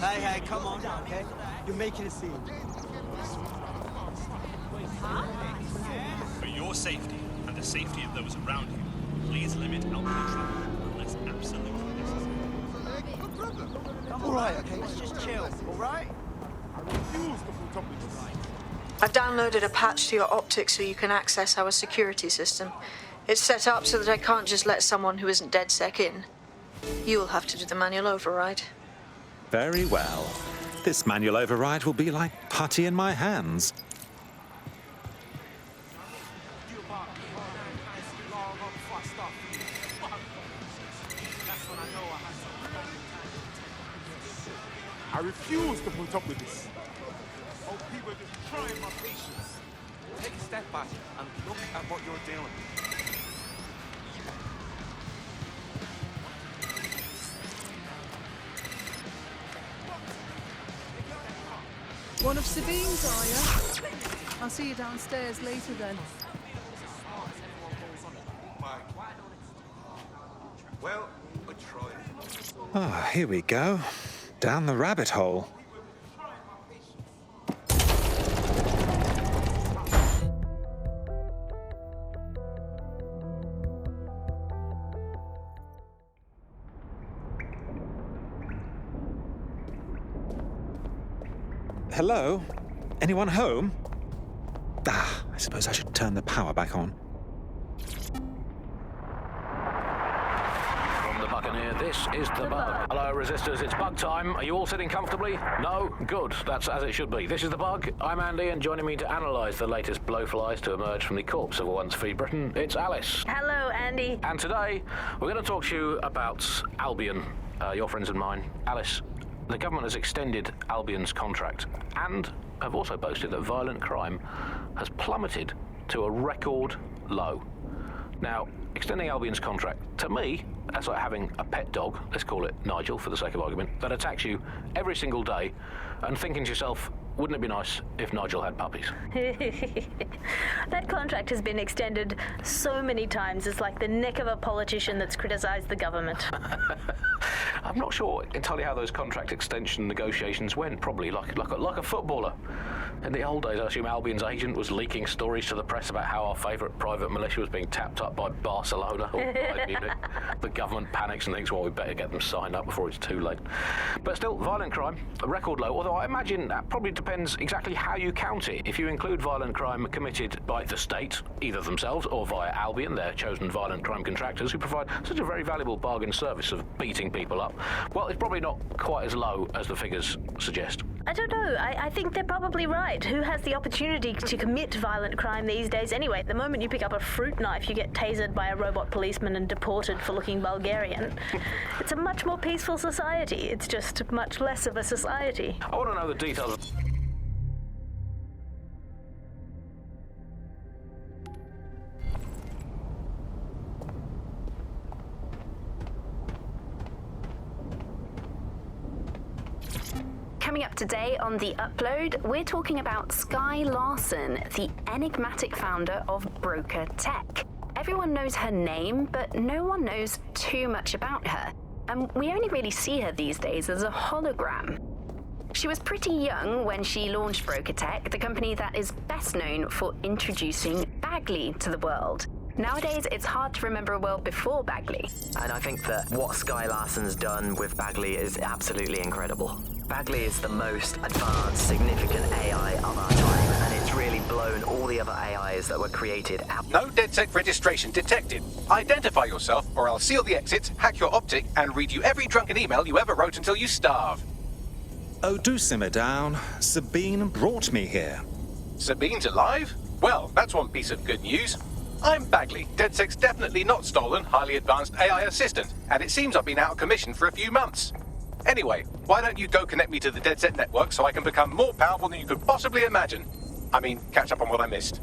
Hey, come on, okay? You're making a scene. For your safety and the safety of those around you, please limit alcohol travel unless absolutely necessary. All right, okay, let's just chill, all right? I've downloaded a patch to your optics so you can access our security system. It's set up so that I can't just let someone who isn't DedSec in. You'll have to do the manual override. Very well. This manual override will be like putty in my hands. I refuse to put up with this. Oh, people are just trying my patience. Take a step back and look at what you're doing. One of Sabine's, are you? I'll see you downstairs later then. Well, I tried. Ah, here we go. Down the rabbit hole. Hello? Anyone home? Ah, I suppose I should turn the power back on. From the Buccaneer, this is the Bug. Hello, Resistors, it's Bug time. Are you all sitting comfortably? No? Good. That's as it should be. This is the Bug. I'm Andy, and joining me to analyse the latest blowflies to emerge from the corpse of a once free Britain, it's Alice. Hello, Andy. And today, we're going to talk to you about Albion, your friends and mine. Alice, the government has extended Albion's contract and have also boasted that violent crime has plummeted to a record low. Now, extending Albion's contract, to me, that's like having a pet dog, let's call it Nigel for the sake of argument, that attacks you every single day and thinking to yourself, wouldn't it be nice if Nigel had puppies? That contract has been extended so many times, it's like the neck of a politician that's criticised the government. I'm not sure entirely how those contract extension negotiations went, probably like a footballer. In the old days, I assume Albion's agent was leaking stories to the press about how our favourite private militia was being tapped up by Barcelona or Bayern Munich. The government panics and thinks, well, we better get them signed up before it's too late. But still, violent crime, a record low, although I imagine that probably depends exactly how you count it. If you include violent crime committed by the state, either themselves or via Albion, their chosen violent crime contractors who provide such a very valuable bargain service of beating people up, well, it's probably not quite as low as the figures suggest. I don't know. I think they're probably right. Who has the opportunity to commit violent crime these days anyway? The moment you pick up a fruit knife, you get tasered by a robot policeman and deported for looking Bulgarian. It's a much more peaceful society. It's just much less of a society. I want to know the details. Coming up today on The Upload, we're talking about Skye Larson, the enigmatic founder of Broker Tech. Everyone knows her name, but no one knows too much about her. And we only really see her these days as a hologram. She was pretty young when she launched Broker Tech, the company that is best known for introducing Bagley to the world. Nowadays, it's hard to remember a world before Bagley. And I think that what Skye Larson's done with Bagley is absolutely incredible. Bagley is the most advanced, significant AI of our time, and it's really blown all the other AIs that were created out. No DedSec registration detected. Identify yourself, or I'll seal the exits, hack your optic, and read you every drunken email you ever wrote until you starve. Oh, do simmer down. Sabine brought me here. Sabine's alive? Well, that's one piece of good news. I'm Bagley, DedSec's definitely not stolen, highly advanced AI assistant, and it seems I've been out of commission for a few months. Anyway, why don't you go connect me to the DedSec network so I can become more powerful than you could possibly imagine? I mean, catch up on what I missed.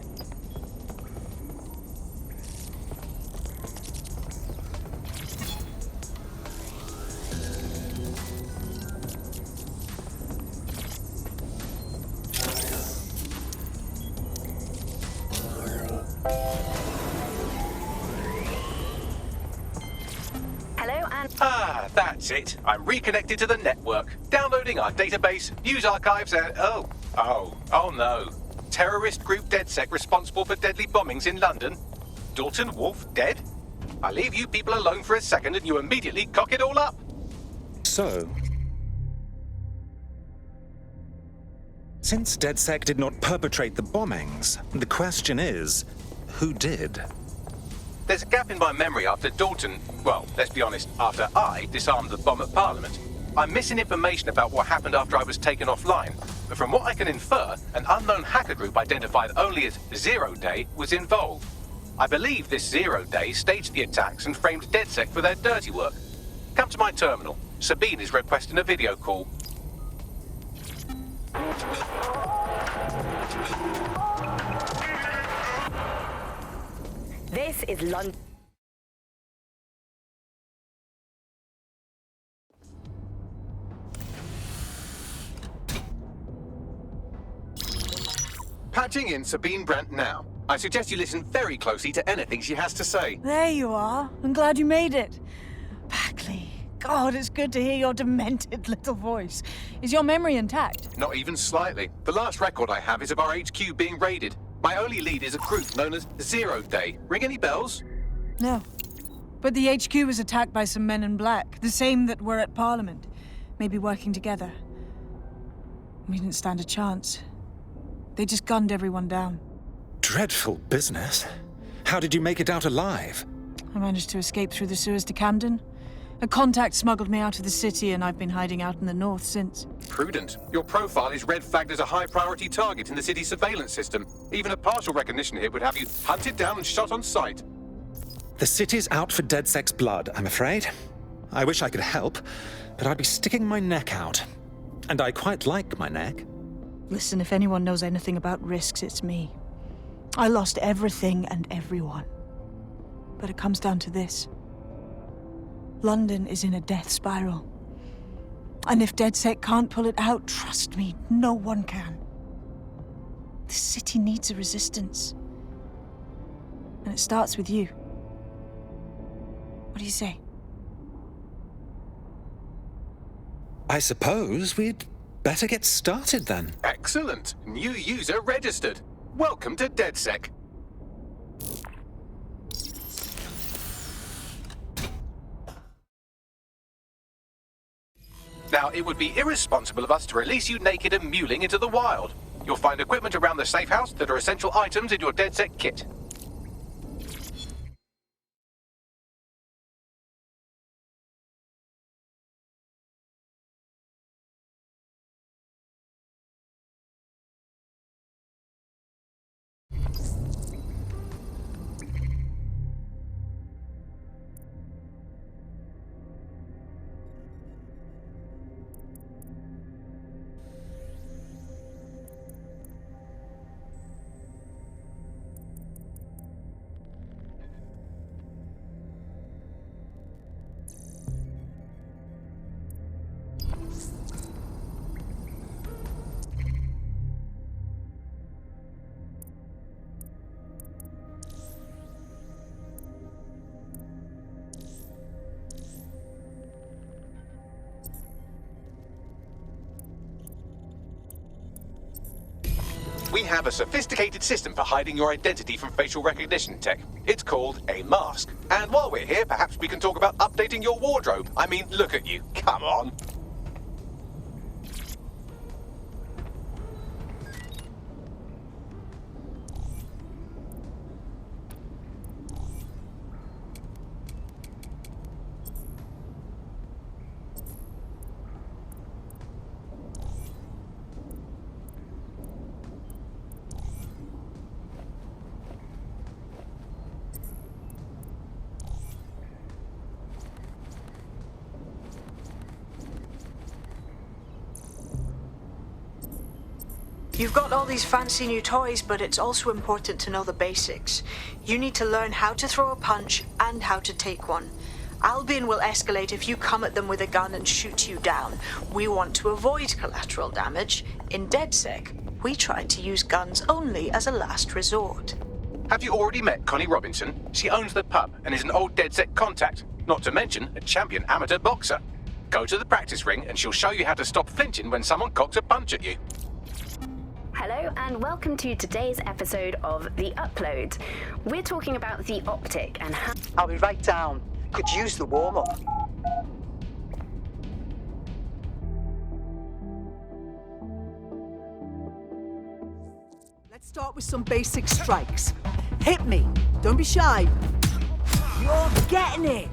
Hello, and... Ah, that That's it. I'm reconnected to the network, downloading our database, news archives, and oh no. Terrorist group DedSec responsible for deadly bombings in London. Dalton Wolf dead? I leave you people alone for a second and you immediately cock it all up. So, since DedSec did not perpetrate the bombings, the question is, who did? There's a gap in my memory after Dalton, well, let's be honest, after I disarmed the bomb at Parliament. I'm missing information about what happened after I was taken offline, but from what I can infer, an unknown hacker group identified only as Zero Day was involved. I believe this Zero Day staged the attacks and framed DedSec for their dirty work. Come to my terminal. Sabine is requesting a video call. This is London. Patching in Sabine Brandt now. I suggest you listen very closely to anything she has to say. There you are. I'm glad you made it. Bagley. God, it's good to hear your demented little voice. Is your memory intact? Not even slightly. The last record I have is of our HQ being raided. My only lead is a group known as Zero Day. Ring any bells? No. But the HQ was attacked by some men in black, the same that were at Parliament. Maybe working together. We didn't stand a chance. They just gunned everyone down. Dreadful business. How did you make it out alive? I managed to escape through the sewers to Camden. A contact smuggled me out of the city, and I've been hiding out in the north since. Prudent. Your profile is red flagged as a high-priority target in the city's surveillance system. Even a partial recognition here would have you hunted down and shot on sight. The city's out for DedSec's blood, I'm afraid. I wish I could help, but I'd be sticking my neck out. And I quite like my neck. Listen, if anyone knows anything about risks, it's me. I lost everything and everyone. But it comes down to this. London is in a death spiral. And if DedSec can't pull it out, trust me, no one can. The city needs a resistance. And it starts with you. What do you say? I suppose we'd better get started then. Excellent. New user registered. Welcome to DedSec. Now, it would be irresponsible of us to release you naked and mewling into the wild. You'll find equipment around the safe house that are essential items in your DedSec kit. We have a sophisticated system for hiding your identity from facial recognition tech. It's called a mask. And while we're here, perhaps we can talk about updating your wardrobe. I mean, look at you. Come on. You've got all these fancy new toys, but it's also important to know the basics. You need to learn how to throw a punch and how to take one. Albion will escalate if you come at them with a gun and shoot you down. We want to avoid collateral damage. In DedSec, we try to use guns only as a last resort. Have you already met Connie Robinson? She owns the pub and is an old DedSec contact, not to mention a champion amateur boxer. Go to the practice ring and she'll show you how to stop flinching when someone cocks a punch at you. Hello and welcome to today's episode of The Upload. We're talking about the optic and how... I'll be right down. Could use the warm-up. Let's start with some basic strikes. Hit me. Don't be shy. You're getting it.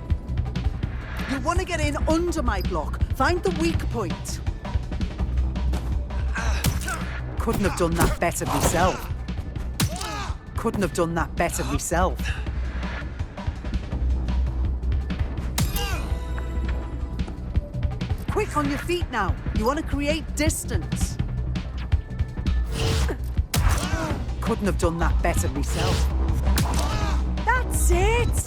You want to get in under my block. Find the weak point. Couldn't have done that better myself. Couldn't have done that better myself. Quick on your feet now. You want to create distance. Couldn't have done that better myself. That's it!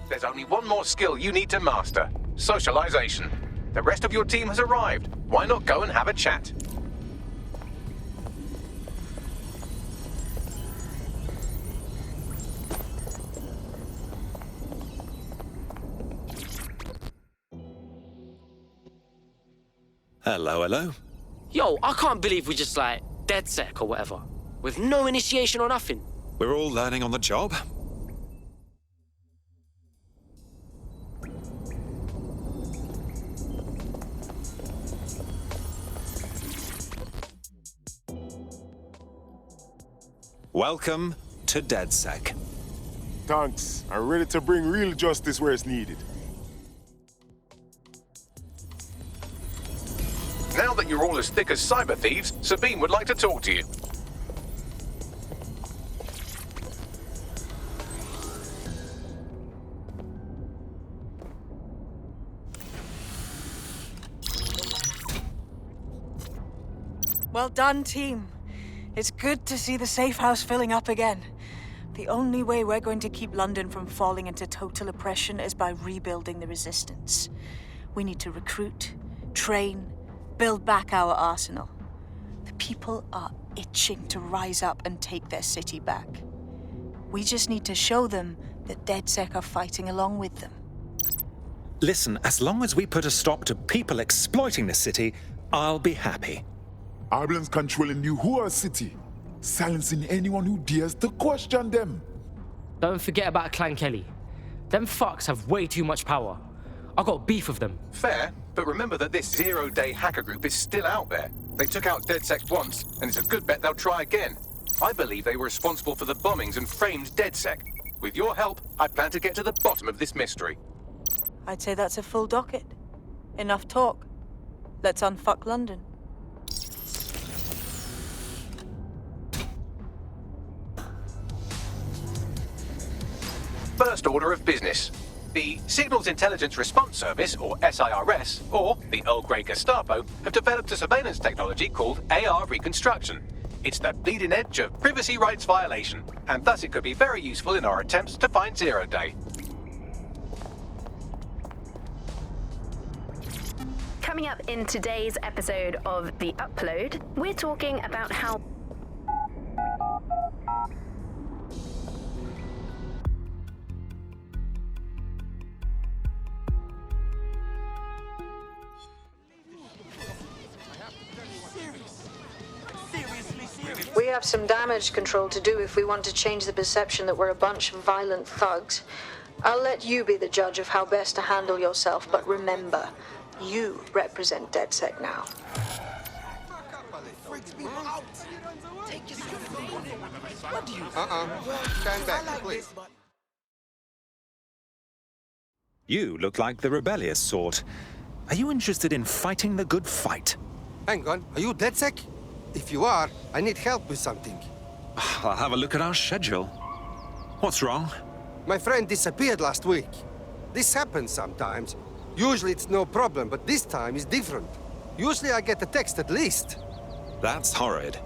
There's only one more skill you need to master. Socialization. The rest of your team has arrived. Why not go and have a chat? Hello, hello. Yo, I can't believe we just like DedSec or whatever, with no initiation or nothing. We're all learning on the job. Welcome to DedSec. Thanks. I'm ready to bring real justice where it's needed. Now that you're all as thick as cyber thieves, Sabine would like to talk to you. Well done, team. It's good to see the safe house filling up again. The only way we're going to keep London from falling into total oppression is by rebuilding the resistance. We need to recruit, train, build back our arsenal. The people are itching to rise up and take their city back. We just need to show them that DedSec are fighting along with them. Listen, as long as we put a stop to people exploiting the city, I'll be happy. Ireland's controlling the whole city, silencing anyone who dares to question them. Don't forget about Clan Kelly. Them fucks have way too much power. I got beef with them. Fair, but remember that this zero-day hacker group is still out there. They took out DedSec once, and it's a good bet they'll try again. I believe they were responsible for the bombings and framed DedSec. With your help, I plan to get to the bottom of this mystery. I'd say that's a full docket. Enough talk. Let's unfuck London. First order of business. The Signals Intelligence Response Service, or SIRS, or the Earl Grey Gestapo, have developed a surveillance technology called AR Reconstruction. It's the bleeding edge of privacy rights violation, and thus it could be very useful in our attempts to find Zero Day. Coming up in today's episode of The Upload, we're talking about how... We have some damage control to do if we want to change the perception that we're a bunch of violent thugs. I'll let you be the judge of how best to handle yourself, but remember, You represent DedSec now. Stand back, please. You look like the rebellious sort. Are you interested in fighting the good fight? Hang on, are you DedSec? If you are, I need help with something. I'll have a look at our schedule. What's wrong? My friend disappeared last week. This happens sometimes. Usually it's no problem, but this time is different. Usually I get a text at least. That's horrid.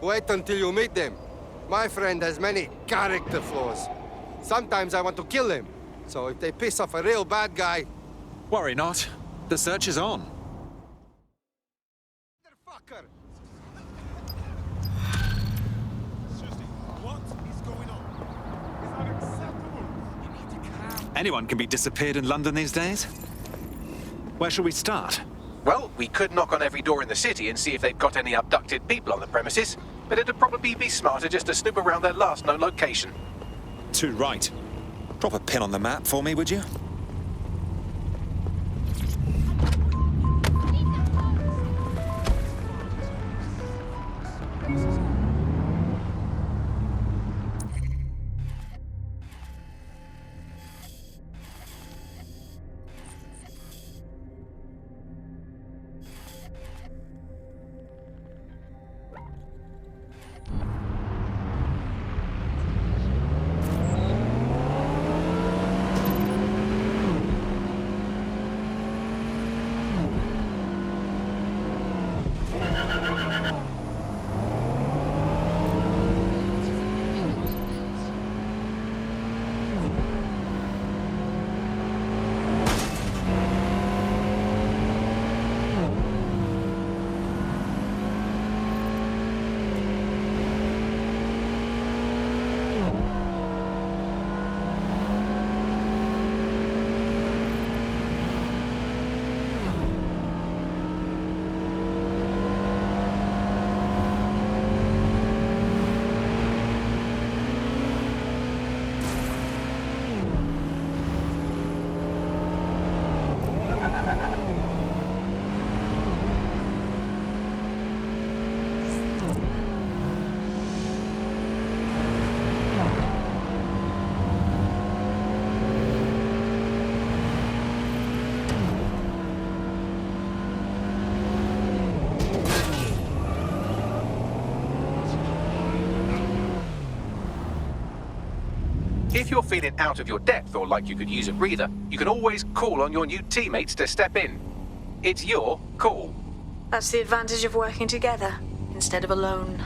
Wait until you meet them. My friend has many character flaws. Sometimes I want to kill him. So if they piss off a real bad guy... Worry not. The search is on. Motherfucker! What is going on? It's unacceptable. You need to calm. Anyone can be disappeared in London these days. Where shall we start? Well, we could knock on every door in the city and see if they've got any abducted people on the premises, but it'd probably be smarter just to snoop around their last known location. Too right. Drop a pin on the map for me, would you? If you're feeling out of your depth or like you could use a breather, you can always call on your new teammates to step in. It's your call. That's the advantage of working together instead of alone.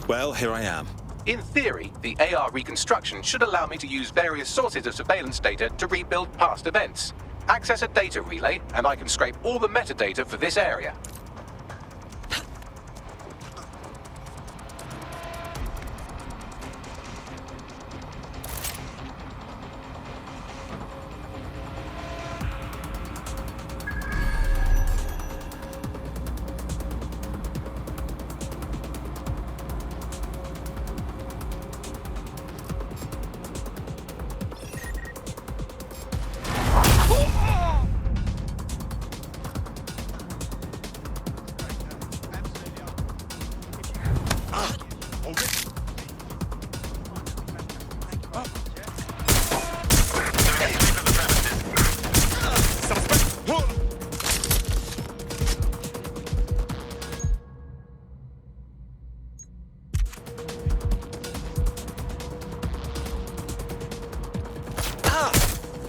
Well, here I am. In theory, the AR reconstruction should allow me to use various sources of surveillance data to rebuild past events. Access a data relay, and I can scrape all the metadata for this area.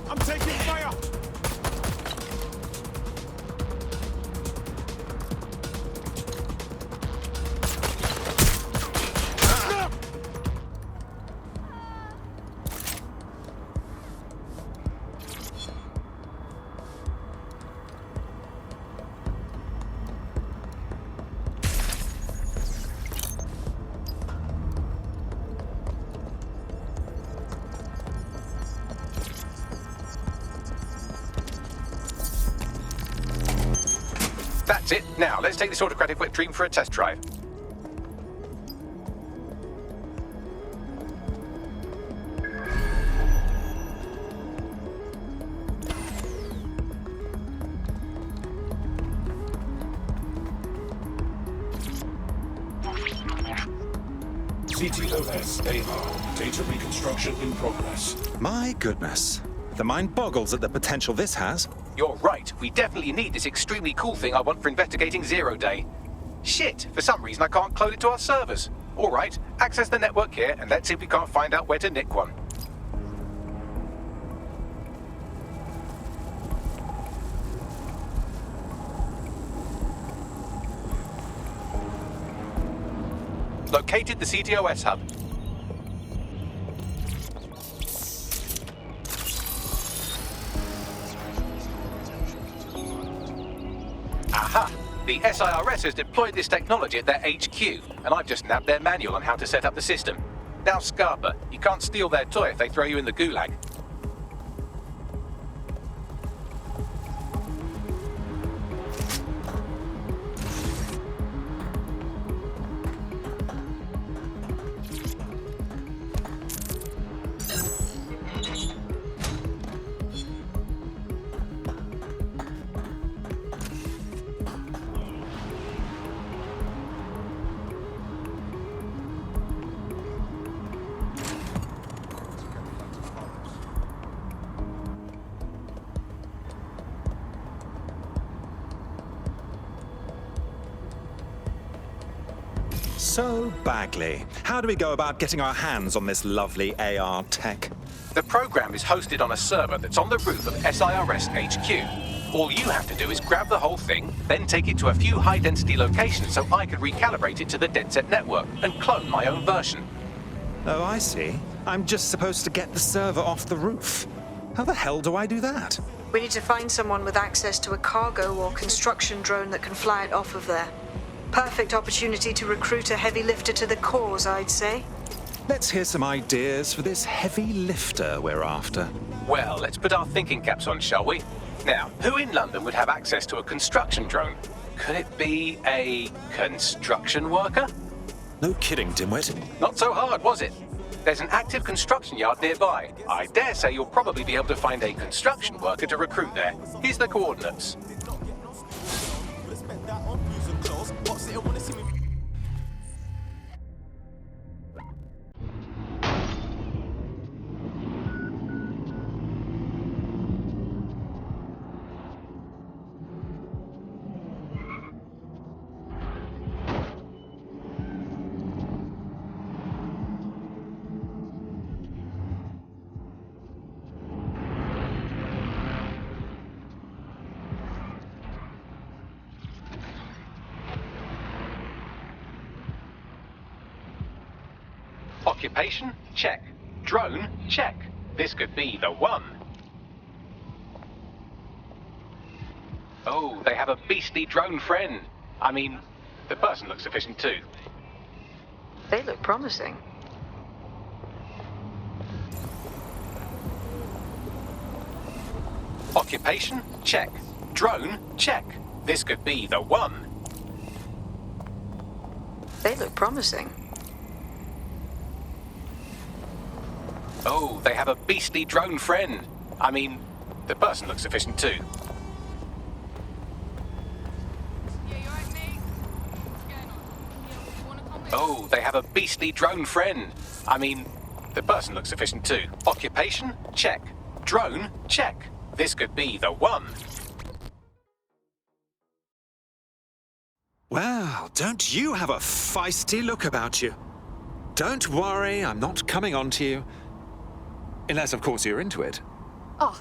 I'm taking fire! That's it. Now, let's take this autocratic wet dream for a test drive. CTOS AR. Data reconstruction in progress. My goodness. The mind boggles at the potential this has. You're right. We definitely need this extremely cool thing I want for investigating Zero Day. Shit, for some reason I can't clone it to our servers. All right, access the network here and let's see if we can't find out where to nick one. Located the CTOS hub. Aha! The SIRS has deployed this technology at their HQ, and I've just nabbed their manual on how to set up the system. Now, Scarpa, you can't steal their toy if they throw you in the gulag. So, Bagley, how do we go about getting our hands on this lovely AR tech? The program is hosted on a server that's on the roof of SIRS HQ. All you have to do is grab the whole thing, then take it to a few high-density locations so I can recalibrate it to the DedSec network and clone my own version. Oh, I see. I'm just supposed to get the server off the roof. How the hell do I do that? We need to find someone with access to a cargo or construction drone that can fly it off of there. Perfect opportunity to recruit a heavy lifter to the cause, I'd say. Let's hear some ideas for this heavy lifter we're after. Well, let's put our thinking caps on, shall we? Now, who in London would have access to a construction drone? Could it be a construction worker? No kidding, dimwit. Not so hard, was it? There's an active construction yard nearby. I dare say you'll probably be able to find a construction worker to recruit there. Here's the coordinates. Occupation? Check. Drone? Check. This could be the one. Oh, they have a beastly drone friend. I mean, the person looks efficient too. They look promising. Occupation? Check. Drone? Check. This could be the one. They look promising. Oh, they have a beastly drone friend. I mean, the person looks efficient too. Oh, they have a beastly drone friend. I mean, the person looks efficient too. Occupation? Check. Drone? Check. This could be the one. Well, don't you have a feisty look about you? Don't worry, I'm not coming on to you. Unless, of course, you're into it. Oh,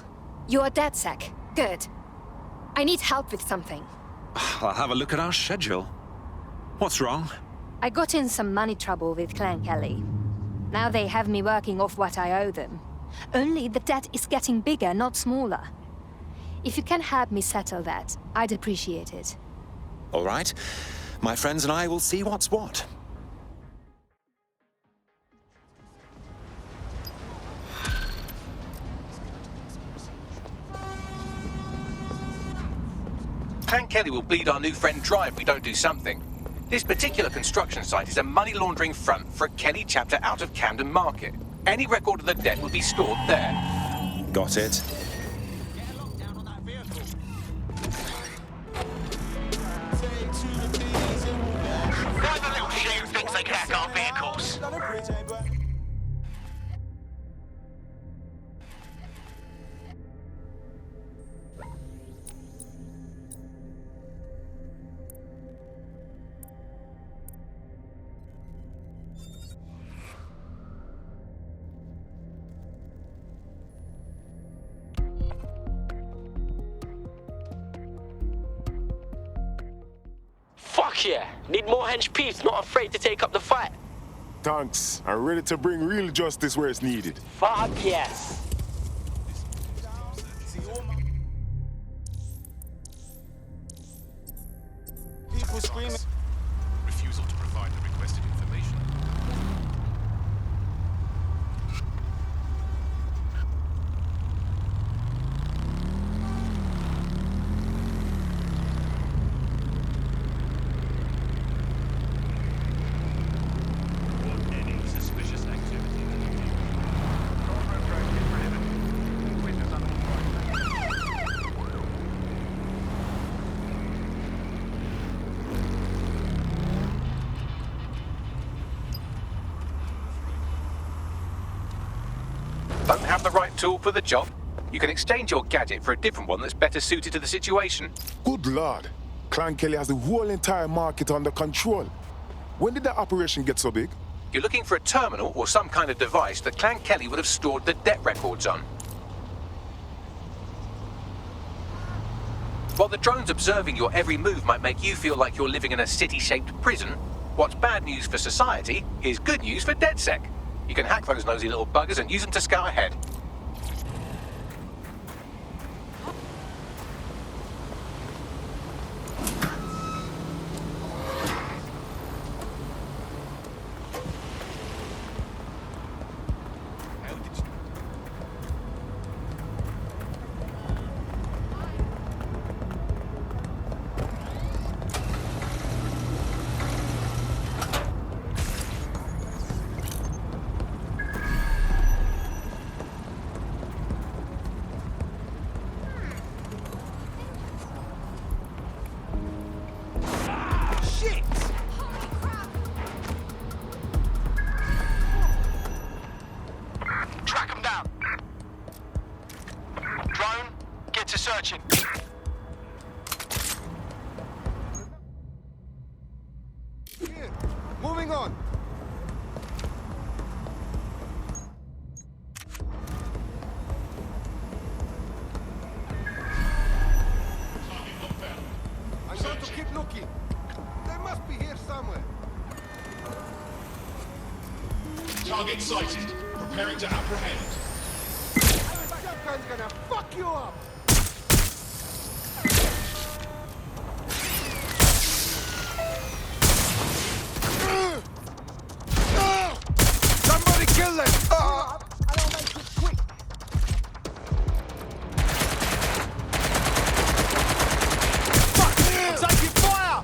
you're DedSec. Good. I need help with something. I'll have a look at our schedule. What's wrong? I got in some money trouble with Clan Kelly. Now they have me working off what I owe them. Only the debt is getting bigger, not smaller. If you can help me settle that, I'd appreciate it. All right. My friends and I will see what's what. Clan Kelly will bleed our new friend dry if we don't do something. This particular construction site is a money laundering front for a Kelly chapter out of Camden Market. Any record of the debt will be stored there. Got it. Why the little shit thinks they can hack our vehicles? Fuck yeah! Need more hench peeps, not afraid to take up the fight. Thanks. I'm ready to bring real justice where it's needed. Fuck yes! People screaming. Refusal to provide the requested information. Don't have the right tool for the job? You can exchange your gadget for a different one that's better suited to the situation. Good lord. Clan Kelly has the whole entire market under control. When did that operation get so big? You're looking for a terminal or some kind of device that Clan Kelly would have stored the debt records on. While the drones observing your every move might make you feel like you're living in a city-shaped prison, what's bad news for society is good news for DedSec. You can hack those nosy little buggers and use them to scout ahead. Searching. Here, moving on. I'm going to keep looking. They must be here somewhere. Target sighted. Preparing to apprehend. That gun's gonna fuck you up. Somebody kill them! I'll make it quick. Fuck! I'm taking fire!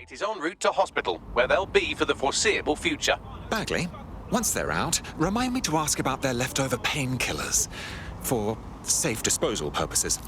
It is en route to hospital, where they'll be for the foreseeable future. Bagley, once they're out, remind me to ask about their leftover painkillers. For safe disposal purposes.